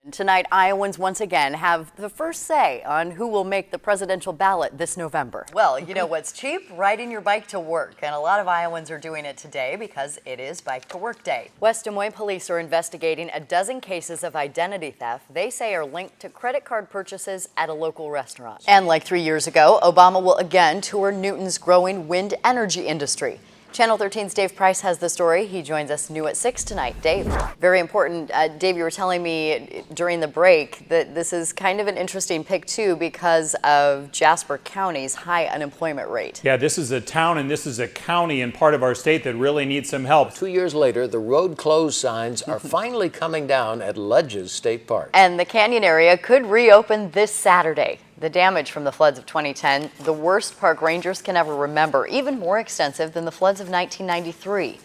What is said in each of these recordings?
Tonight, Iowans once again have the first say on who will make the presidential ballot this November. Well, you know what's cheap? Riding your bike to work. And a lot of Iowans are doing it today because it is Bike to Work Day. West Des Moines police are investigating a dozen cases of identity theft they say are linked to credit card purchases at a local restaurant. And like 3 years ago, Obama will again tour Newton's growing wind energy industry. Channel 13's Dave Price has the story. He joins us new at 6 tonight. Dave, very important. Dave, you were telling me during the break that this is kind of an interesting pick, too, because of Jasper County's high unemployment rate. Yeah, this is a town and this is a county and part of our state that really needs some help. 2 years later, the road closed signs are finally coming down at Ledges State Park. And the Canyon area could reopen this Saturday. The damage from the floods of 2010, the worst park rangers can ever remember, even more extensive than the floods of 1993.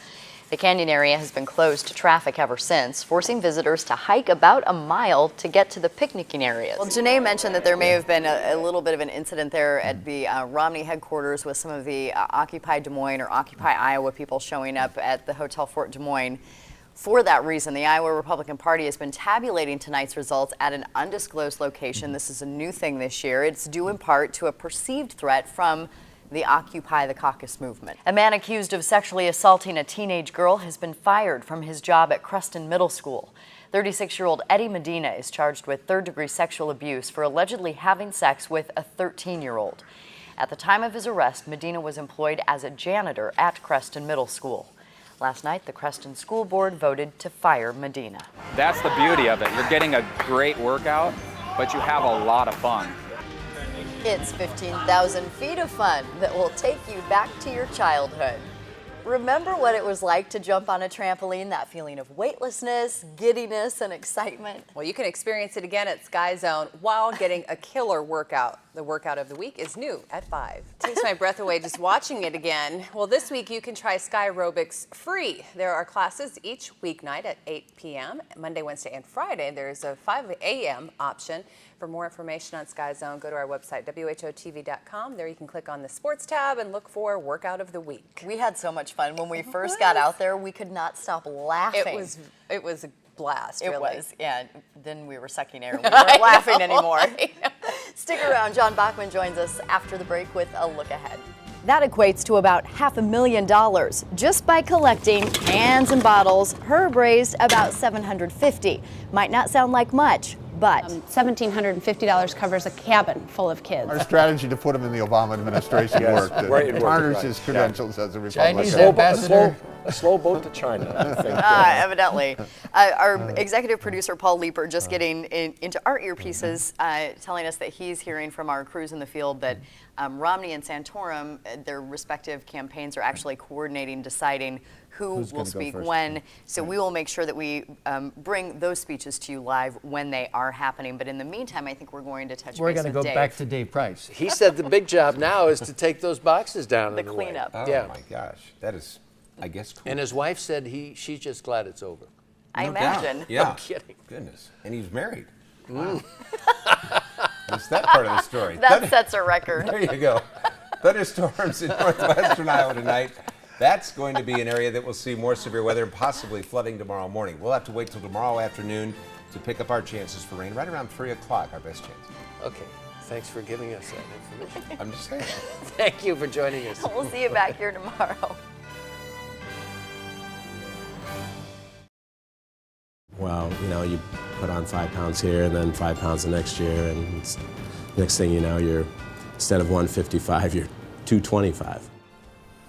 The Canyon area has been closed to traffic ever since, forcing visitors to hike about a mile to get to the picnicking areas. Well, Janae mentioned that there may have been a little bit of an incident there at the Romney headquarters with some of the Occupy Des Moines or Occupy Iowa people showing up at the Hotel Fort Des Moines. For that reason, the Iowa Republican Party has been tabulating tonight's results at an undisclosed location. This is a new thing this year. It's due in part to a perceived threat from the Occupy the Caucus movement. A man accused of sexually assaulting a teenage girl has been fired from his job at Creston Middle School. 36-year-old Eddie Medina is charged with third-degree sexual abuse for allegedly having sex with a 13-year-old. At the time of his arrest, Medina was employed as a janitor at Creston Middle School. Last night, the Creston School Board voted to fire Medina. That's the beauty of it. You're getting a great workout, but you have a lot of fun. It's 15,000 feet of fun that will take you back to your childhood. Remember what it was like to jump on a trampoline, that feeling of weightlessness, giddiness, and excitement? Well, you can experience it again at Sky Zone while getting a killer workout. The workout of the week is new at 5. Takes my breath away just watching it again. Well, this week you can try Sky Aerobics free. There are classes each weeknight at 8 p.m. Monday, Wednesday, and Friday. There's a 5 a.m. option. For more information on Sky Zone, go to our website, whotv.com. There you can click on the sports tab and look for Workout of the Week. We had so much fun. When we first got out there, we could not stop laughing. It was a blast, really. It was, yeah. Then we were sucking air. We weren't laughing anymore. Stick around. John Bachman joins us after the break with a look ahead. That equates to about $500,000 just by collecting cans and bottles. Herb raised about $750. Might not sound like much, but $1,750 covers a cabin full of kids. Our strategy to put him in the Obama administration worked. It garners his credentials as a Republican. Chinese ambassador. A slow boat to China, I think. Evidently. Our executive producer, Paul Leeper, just getting into our earpieces, telling us that he's hearing from our crews in the field that Romney and Santorum, their respective campaigns are actually coordinating, deciding who will speak when. So we will make sure that we bring those speeches to you live when they are happening. But in the meantime, I think we're going to touch base with Dave. We're going to go back to Dave Price. He said the big job now is to take those boxes down. The cleanup. Oh Yeah. my gosh, that is, I guess, cool. And his wife said she's just glad it's over. I imagine. Yeah. No kidding. Goodness. And he's married. Wow. That's that part of the story. That sets a record. There you go. Thunderstorms in northwestern Iowa tonight. That's going to be an area that will see more severe weather and possibly flooding tomorrow morning. We'll have to wait till tomorrow afternoon to pick up our chances for rain right around 3 o'clock, our best chance. Okay. Thanks for giving us that information. I'm just saying. Thank you for joining us. We'll see you back here tomorrow. Well, you put on 5 pounds here and then 5 pounds the next year, and next thing you know, you're, instead of 155, you're 225.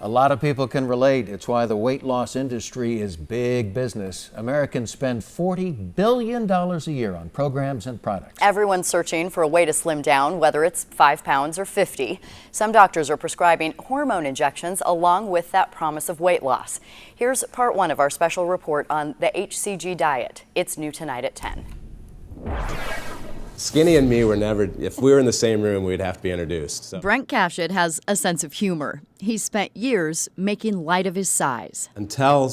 A lot of people can relate. It's why the weight loss industry is big business. Americans spend $40 billion a year on programs and products. Everyone's searching for a way to slim down, whether it's 5 pounds or 50. Some doctors are prescribing hormone injections along with that promise of weight loss. Here's part 1 of our special report on the HCG diet. It's new tonight at 10. Skinny and me were never, if we were in the same room, we'd have to be introduced. So. Brent Cashett has a sense of humor. He's spent years making light of his size. Until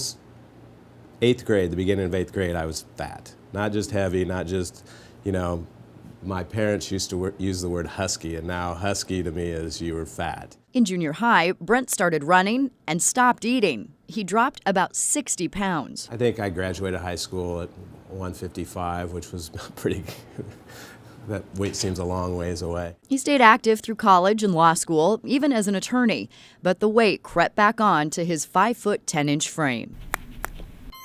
8th grade, the beginning of 8th grade, I was fat. Not just heavy, not just, my parents used to use the word husky, and now husky to me is you were fat. In junior high, Brent started running and stopped eating. He dropped about 60 pounds. I think I graduated high school at 155, which was pretty, that weight seems a long ways away. He stayed active through college and law school, even as an attorney, but the weight crept back on to his 5-foot 10-inch frame.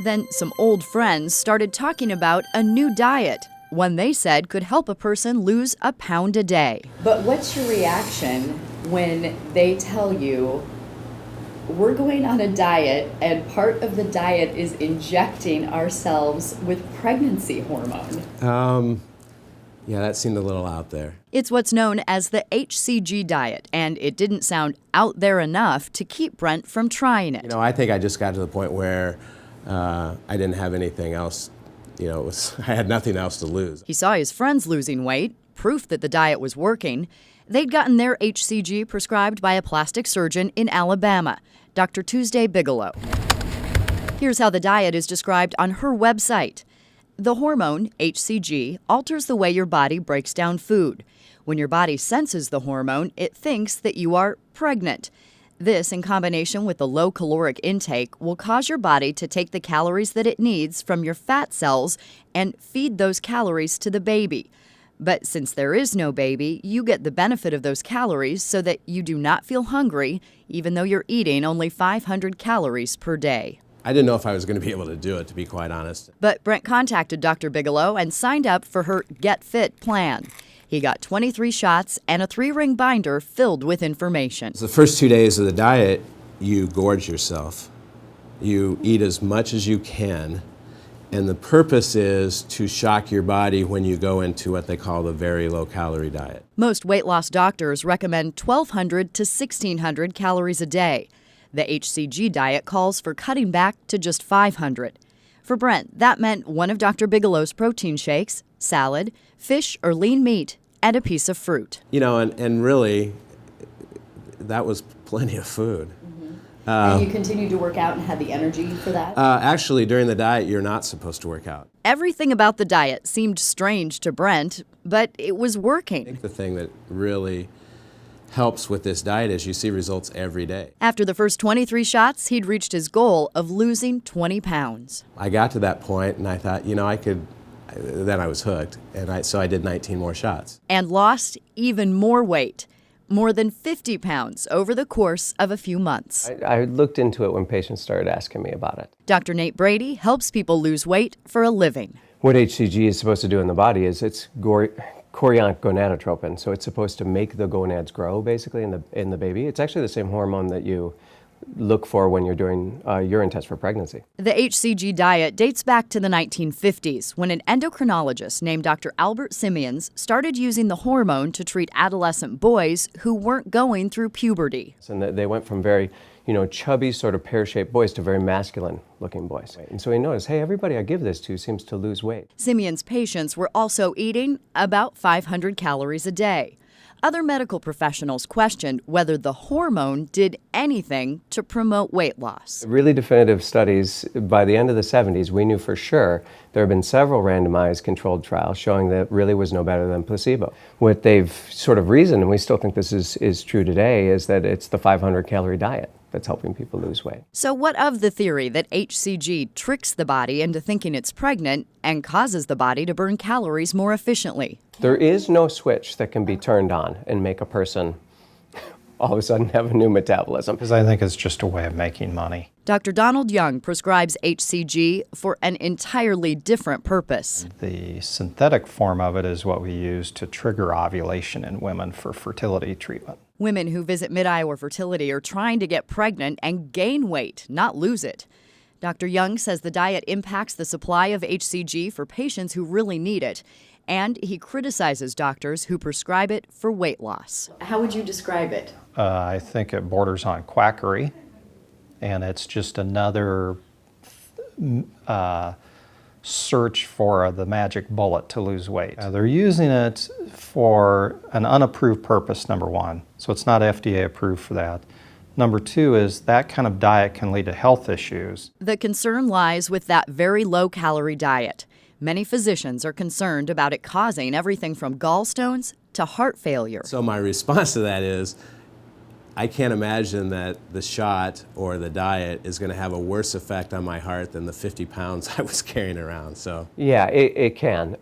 Then some old friends started talking about a new diet, one they said could help a person lose a pound a day. But what's your reaction when they tell you, we're going on a diet and part of the diet is injecting ourselves with pregnancy hormone? Yeah, that seemed a little out there. It's what's known as the HCG diet, and it didn't sound out there enough to keep Brent from trying it. You know, I think I just got to the point where I didn't have anything else. You know, I had nothing else to lose. He saw his friends losing weight, proof that the diet was working. They'd gotten their HCG prescribed by a plastic surgeon in Alabama, Dr. Tuesday Bigelow. Here's how the diet is described on her website. The hormone, HCG, alters the way your body breaks down food. When your body senses the hormone, it thinks that you are pregnant. This, in combination with the low caloric intake, will cause your body to take the calories that it needs from your fat cells and feed those calories to the baby. But since there is no baby, you get the benefit of those calories so that you do not feel hungry, even though you're eating only 500 calories per day. I didn't know if I was going to be able to do it, to be quite honest. But Brent contacted Dr. Bigelow and signed up for her Get Fit plan. He got 23 shots and a 3-ring binder filled with information. The first 2 days of the diet, you gorge yourself. You eat as much as you can. And the purpose is to shock your body when you go into what they call the very low-calorie diet. Most weight loss doctors recommend 1,200 to 1,600 calories a day. The HCG diet calls for cutting back to just 500. For Brent, that meant one of Dr. Bigelow's protein shakes, salad, fish or lean meat, and a piece of fruit. You know, and really, that was plenty of food. And you continued to work out and had the energy for that? Actually, during the diet, you're not supposed to work out. Everything about the diet seemed strange to Brent, but it was I working. think the thing that really helps with this diet is you see results every day. After the first 23 shots, he'd reached his goal of losing 20 pounds. I got to that point and I thought, you know, I could, then I was hooked. And so I did 19 more shots. And lost even more weight, more than 50 pounds over the course of a few months. I looked into it when patients started asking me about it. Dr. Nate Brady helps people lose weight for a living. What HCG is supposed to do in the body is it's chorionic gonadotropin, so it's supposed to make the gonads grow, basically, in the baby. It's actually the same hormone that you look for when you're doing a urine test for pregnancy. The HCG diet dates back to the 1950s when an endocrinologist named Dr. Albert Simeons started using the hormone to treat adolescent boys who weren't going through puberty. And they went from very, chubby, sort of pear-shaped boys to very masculine-looking boys. And so he noticed, hey, everybody I give this to seems to lose weight. Simeons' patients were also eating about 500 calories a day. Other medical professionals questioned whether the hormone did anything to promote weight loss. Really definitive studies, by the end of the 70s, we knew for sure there have been several randomized controlled trials showing that it really was no better than placebo. What they've sort of reasoned, and we still think this is true today, is that it's the 500-calorie diet that's helping people lose weight. So what of the theory that HCG tricks the body into thinking it's pregnant and causes the body to burn calories more efficiently? There is no switch that can be turned on and make a person all of a sudden have a new metabolism. Because I think it's just a way of making money. Dr. Donald Young prescribes HCG for an entirely different purpose. The synthetic form of it is what we use to trigger ovulation in women for fertility treatment. Women who visit Mid-Iowa Fertility are trying to get pregnant and gain weight, not lose it. Dr. Young says the diet impacts the supply of HCG for patients who really need it, and he criticizes doctors who prescribe it for weight loss. How would you describe it? I think it borders on quackery, and it's just another search for the magic bullet to lose weight. They're using it for an unapproved purpose, number one, so it's not FDA approved for that. Number two is that kind of diet can lead to health issues. The concern lies with that very low-calorie diet. Many physicians are concerned about it causing everything from gallstones to heart failure. So my response to that is, I can't imagine that the shot or the diet is going to have a worse effect on my heart than the 50 pounds I was carrying around. So Yeah, it can.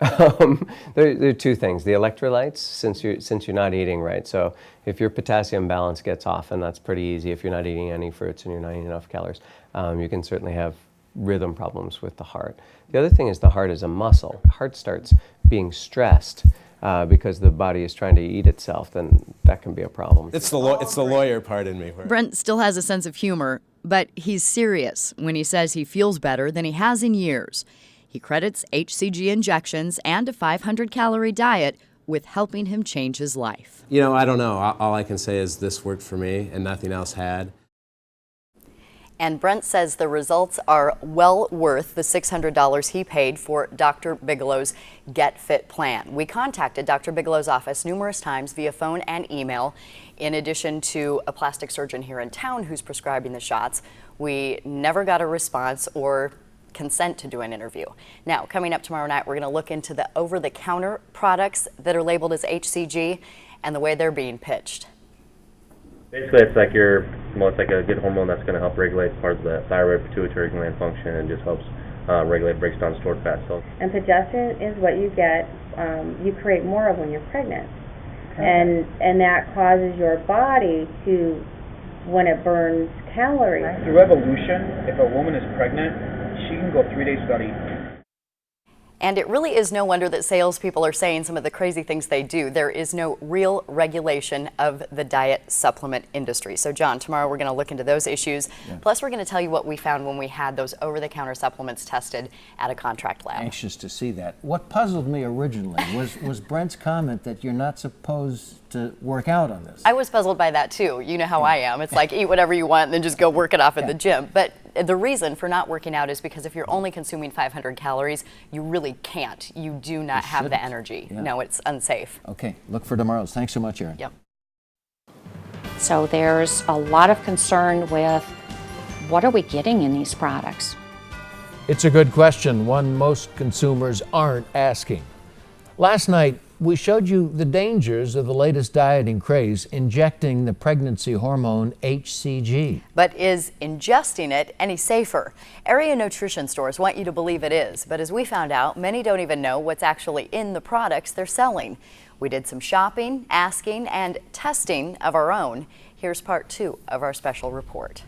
There are two things. The electrolytes, since you're not eating right. So if your potassium balance gets off, and that's pretty easy if you're not eating any fruits and you're not eating enough calories, you can certainly have rhythm problems with the heart. The other thing is the heart is a muscle. The heart starts being stressed because the body is trying to eat itself, then that can be a problem. it's the lawyer part in me. Brent still has a sense of humor, but he's serious when he says he feels better than he has in years. He credits HCG injections and a 500-calorie diet with helping him change his life. You know, I don't know. All I can say is this worked for me and nothing else had. And Brent says the results are well worth the $600 he paid for Dr. Bigelow's Get Fit plan. We contacted Dr. Bigelow's office numerous times via phone and email. In addition to a plastic surgeon here in town who's prescribing the shots, we never got a response or consent to do an interview. Now, coming up tomorrow night, we're going to look into the over-the-counter products that are labeled as HCG and the way they're being pitched. Basically, it's like a good hormone that's going to help regulate parts of the thyroid pituitary gland function and just helps regulate, breaks down stored fat cells. And progesterone is what you get, you create more of when you're pregnant. Okay. And that causes your body to, when it burns calories. Through evolution, if a woman is pregnant, she can go 3 days without eating. And it really is no wonder that salespeople are saying some of the crazy things they do. There is no real regulation of the diet supplement industry. So, John, tomorrow we're going to look into those issues. Yeah. Plus, we're going to tell you what we found when we had those over-the-counter supplements tested at a contract lab. Anxious to see that. What puzzled me originally was Brent's comment that you're not supposed to work out on this. I was puzzled by that, too. You know how I am. It's like, eat whatever you want and then just go work it off at the gym. But the reason for not working out is because if you're only consuming 500 calories, you really can't. You do not have the energy. Yeah. No, it's unsafe. Okay, look for tomorrow's. Thanks so much, Erin. Yep. So there's a lot of concern with what are we getting in these products? It's a good question, one most consumers aren't asking. Last night, we showed you the dangers of the latest dieting craze, injecting the pregnancy hormone HCG. But is ingesting it any safer? Area nutrition stores want you to believe it is, but as we found out, many don't even know what's actually in the products they're selling. We did some shopping, asking, and testing of our own. Here's part 2 of our special report.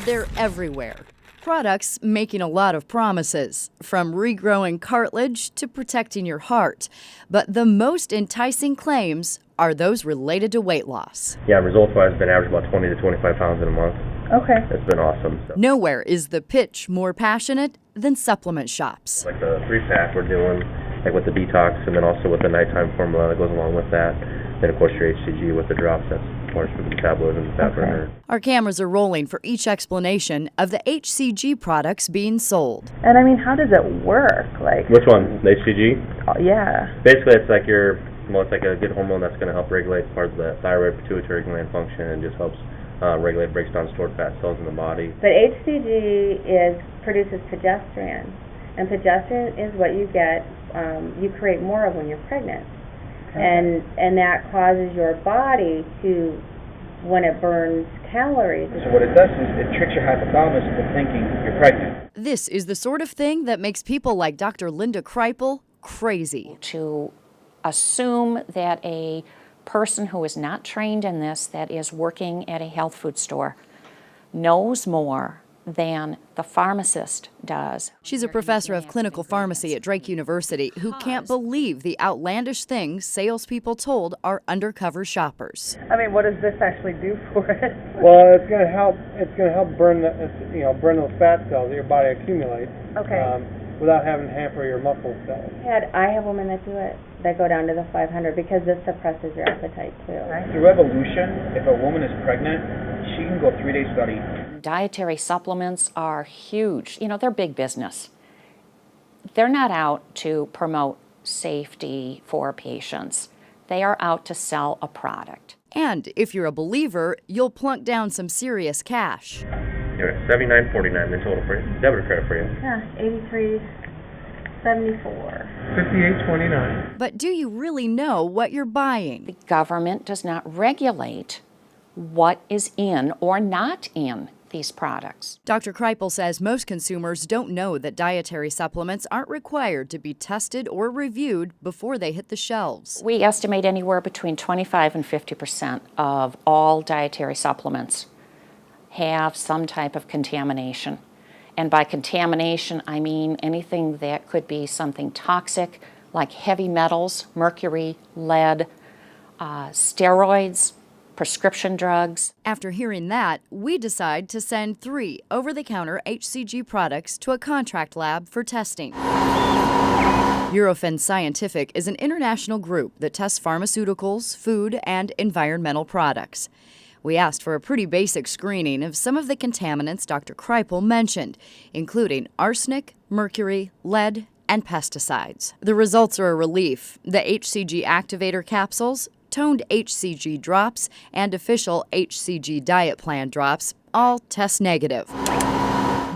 They're everywhere. Products making a lot of promises, from regrowing cartilage to protecting your heart. But the most enticing claims are those related to weight loss. Yeah, results-wise, it's been average about 20 to 25 pounds in a month. Okay. It's been awesome. So. Nowhere is the pitch more passionate than supplement shops. Like the 3-pack we're doing, like with the detox, and then also with the nighttime formula that goes along with that. Then, of course, your HCG with the drops, that's of course for the metabolism and fat burner. Our cameras are rolling for each explanation of the HCG products being sold. And I mean, how does it work? Like, which one? The HCG? Yeah. Basically, it's like it's like a good hormone that's going to help regulate parts of the thyroid pituitary gland function and just helps regulate, breaks down stored fat cells in the body. But HCG produces progesterone, and progesterone is what you get, you create more of when you're pregnant. Okay. And that causes your body to, when it burns calories. So what it does is it tricks your hypothalamus into thinking you're pregnant. This is the sort of thing that makes people like Dr. Linda Kreipel crazy. To assume that a person who is not trained in this, that is working at a health food store, knows more than the pharmacist does. She's a professor of clinical pharmacy at Drake University who can't believe the outlandish things salespeople told our undercover shoppers. I mean, what does this actually do for it? Well, it's going to help. It's going to help burn those fat cells that your body accumulates. Okay. Without having to hamper your muscle cells. I have women that do it, that go down to the 500 because this suppresses your appetite too. Right? Through evolution, if a woman is pregnant, she can go 3 days without eating. Dietary supplements are huge. You know, they're big business. They're not out to promote safety for patients. They are out to sell a product. And if you're a believer, you'll plunk down some serious cash. You're at $79.49 then total for you. Debit or credit for you? Yeah, $83.74. $58.29. But do you really know what you're buying? The government does not regulate what is in or not in these products. Dr. Kreipel says most consumers don't know that dietary supplements aren't required to be tested or reviewed before they hit the shelves. We estimate anywhere between 25 and 50% of all dietary supplements have some type of contamination. And by contamination, I mean anything that could be something toxic, like heavy metals, mercury, lead, steroids, prescription drugs. After hearing that, we decide to send 3 over-the-counter HCG products to a contract lab for testing. Eurofins Scientific is an international group that tests pharmaceuticals, food, and environmental products. We asked for a pretty basic screening of some of the contaminants Dr. Kreipel mentioned, including arsenic, mercury, lead, and pesticides. The results are a relief. The HCG activator capsules, toned HCG drops, and official HCG diet plan drops all test negative.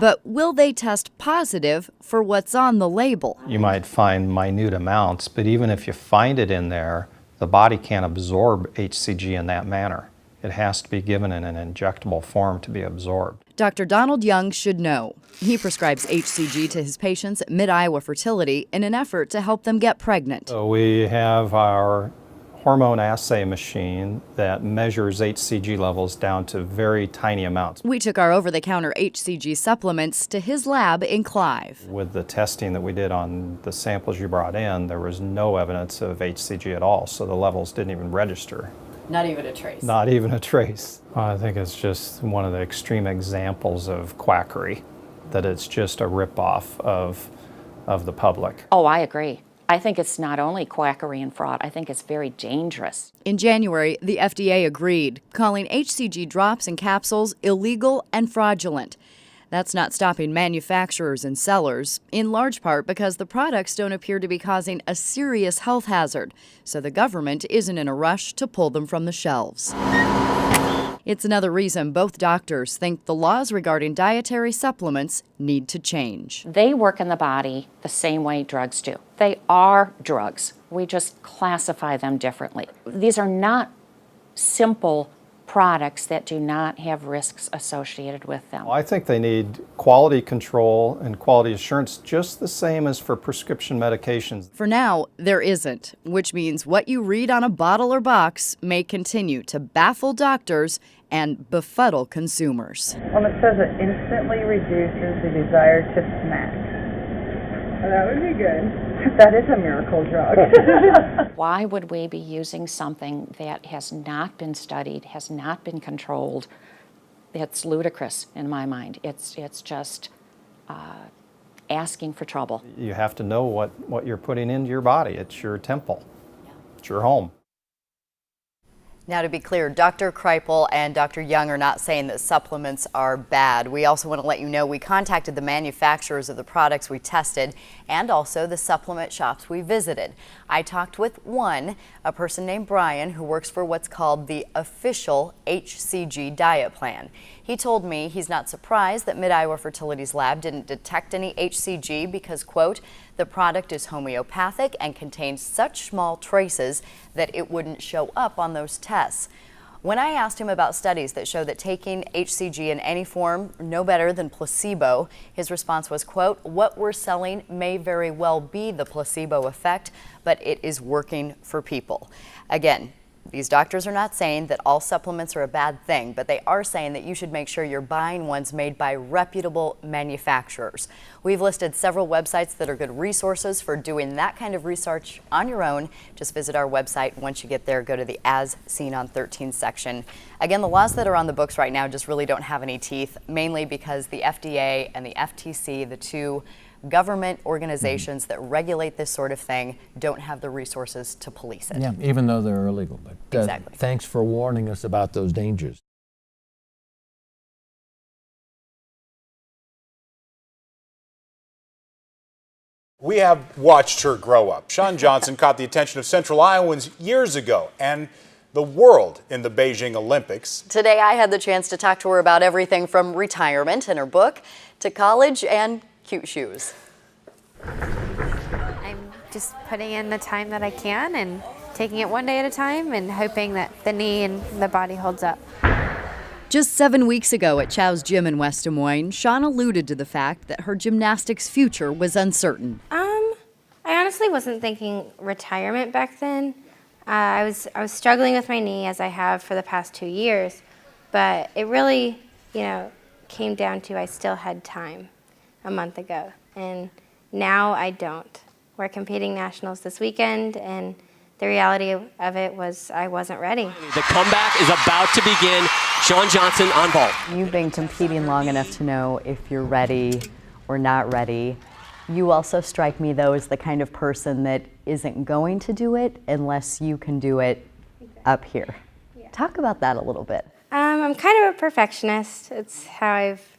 But will they test positive for what's on the label? You might find minute amounts, but even if you find it in there, the body can't absorb HCG in that manner. It has to be given in an injectable form to be absorbed. Dr. Donald Young should know. He prescribes HCG to his patients at Mid-Iowa Fertility in an effort to help them get pregnant. So we have our hormone assay machine that measures HCG levels down to very tiny amounts. We took our over-the-counter HCG supplements to his lab in Clive. With the testing that we did on the samples you brought in, there was no evidence of HCG at all, so the levels didn't even register. Not even a trace. Not even a trace. I think it's just one of the extreme examples of quackery, that it's just a ripoff of the public. Oh, I agree. I think it's not only quackery and fraud, I think it's very dangerous. In January, the FDA agreed, calling HCG drops and capsules illegal and fraudulent. That's not stopping manufacturers and sellers, in large part because the products don't appear to be causing a serious health hazard, so the government isn't in a rush to pull them from the shelves. It's another reason both doctors think the laws regarding dietary supplements need to change. They work in the body the same way drugs do. They are drugs. We just classify them differently. These are not simple products that do not have risks associated with them. I think they need quality control and quality assurance just the same as for prescription medications. For now, there isn't, which means what you read on a bottle or box may continue to baffle doctors and befuddle consumers. Well, it says it instantly reduces the desire to snack. Well, that would be good. That is a miracle drug. Why would we be using something that has not been studied, has not been controlled? It's ludicrous in my mind. It's just asking for trouble. You have to know what you're putting into your body. It's your temple. It's your home. Now, to be clear, Dr. Kreipel and Dr. Young are not saying that supplements are bad. We also want to let you know we contacted the manufacturers of the products we tested and also the supplement shops we visited. I talked with one, a person named Brian, who works for what's called the official HCG diet plan. He told me he's not surprised that Mid-Iowa Fertility's lab didn't detect any HCG because, quote, the product is homeopathic and contains such small traces that it wouldn't show up on those tests. When I asked him about studies that show that taking HCG in any form no better than placebo, his response was, quote, what we're selling may very well be the placebo effect, but it is working for people. Again, these doctors are not saying that all supplements are a bad thing, but they are saying that you should make sure you're buying ones made by reputable manufacturers. We've listed several websites that are good resources for doing that kind of research on your own. Just visit our website. Once you get there, go to the As Seen on 13 section. Again, the laws that are on the books right now just really don't have any teeth, mainly because the FDA and the FTC, the two government organizations that regulate this sort of thing, don't have the resources to police it. Yeah, even though they're illegal. But exactly. Thanks for warning us about those dangers. We have watched her grow up. Shawn Johnson caught the attention of Central Iowans years ago and the world in the Beijing Olympics. Today I had the chance to talk to her about everything from retirement and her book to college and cute shoes. I'm just putting in the time that I can and taking it one day at a time and hoping that the knee and the body holds up. Just 7 weeks ago at Chow's Gym in West Des Moines, Shawn alluded to the fact that her gymnastics future was uncertain. I honestly wasn't thinking retirement back then. I was struggling with my knee, as I have for the past 2 years, but it really, came down to I still had time a month ago, and now I don't. We're competing nationals this weekend, and the reality of it was I wasn't ready. The comeback is about to begin. Shawn Johnson on vault. You've been competing long enough to know if you're ready or not ready. You also strike me, though, as the kind of person that isn't going to do it unless you can do it up here. Yeah. Talk about that a little bit. I'm kind of a perfectionist. It's how I've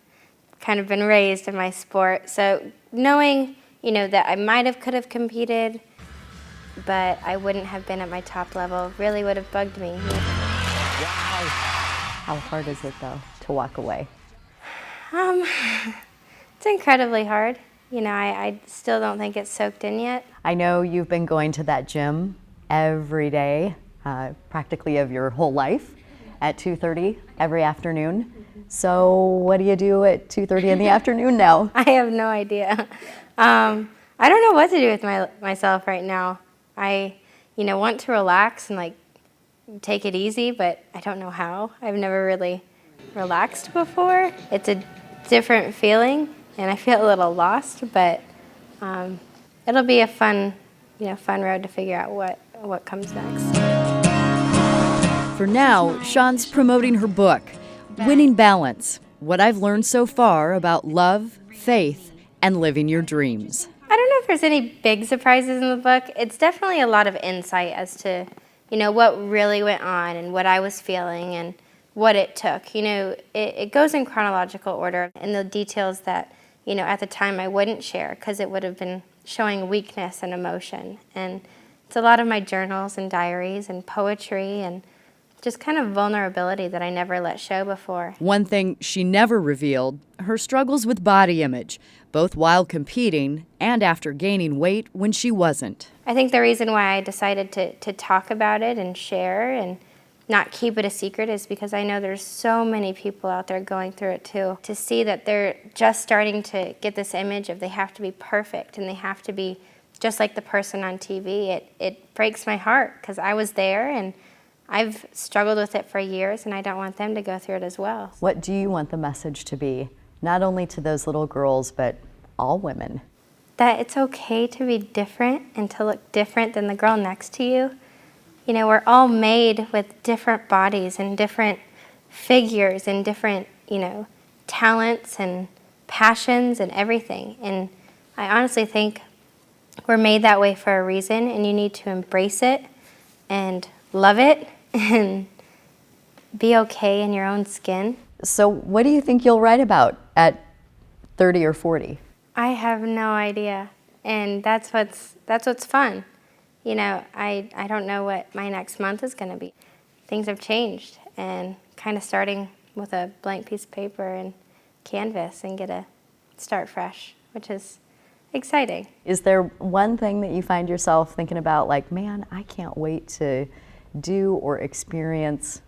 kind of been raised in my sport. So knowing, that I could have competed, but I wouldn't have been at my top level really would have bugged me. Wow. How hard is it, though, to walk away? It's incredibly hard. I still don't think it's soaked in yet. I know you've been going to that gym every day, practically of your whole life, at 2:30 every afternoon. So what do you do at 2:30 in the afternoon now? I have no idea. I don't know what to do with myself right now. I, want to relax and take it easy, but I don't know how. I've never really relaxed before. It's a different feeling, and I feel a little lost, but it'll be a fun road to figure out what comes next. For now, Shawn's promoting her book, Winning Balance, What I've Learned So Far About Love, Faith, and Living Your Dreams. I don't know if there's any big surprises in the book. It's definitely a lot of insight as to, what really went on and what I was feeling and what it took. It goes in chronological order, and the details that, at the time I wouldn't share because it would have been showing weakness and emotion. And it's a lot of my journals and diaries and poetry and just kind of vulnerability that I never let show before. One thing she never revealed, her struggles with body image, both while competing and after gaining weight when she wasn't. I think the reason why I decided to talk about it and share and not keep it a secret is because I know there's so many people out there going through it too. To see that they're just starting to get this image of they have to be perfect and they have to be just like the person on TV, it breaks my heart because I was there and I've struggled with it for years, and I don't want them to go through it as well. What do you want the message to be, not only to those little girls, but all women? That it's okay to be different and to look different than the girl next to you. We're all made with different bodies and different figures and different, talents and passions and everything. And I honestly think we're made that way for a reason, and you need to embrace it and love it and be okay in your own skin. So what do you think you'll write about at 30 or 40? I have no idea, and that's what's fun. I don't know what my next month is going to be. Things have changed, and kind of starting with a blank piece of paper and canvas and get a start fresh, which is exciting. Is there one thing that you find yourself thinking about, like, man, I can't wait to do or experience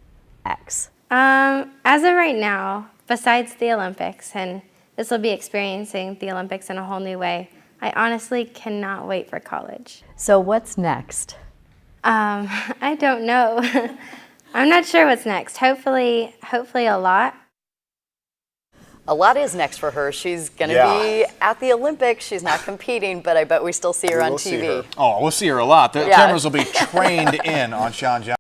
X? As of right now, besides the Olympics, and this will be experiencing the Olympics in a whole new way, I honestly cannot wait for college. So what's next? I don't know. I'm not sure what's next. Hopefully a lot. A lot is next for her. She's going to be at the Olympics. She's not competing, but I bet we still see her on TV. Oh, we'll see her a lot. The cameras will be trained in on Shawn Johnson.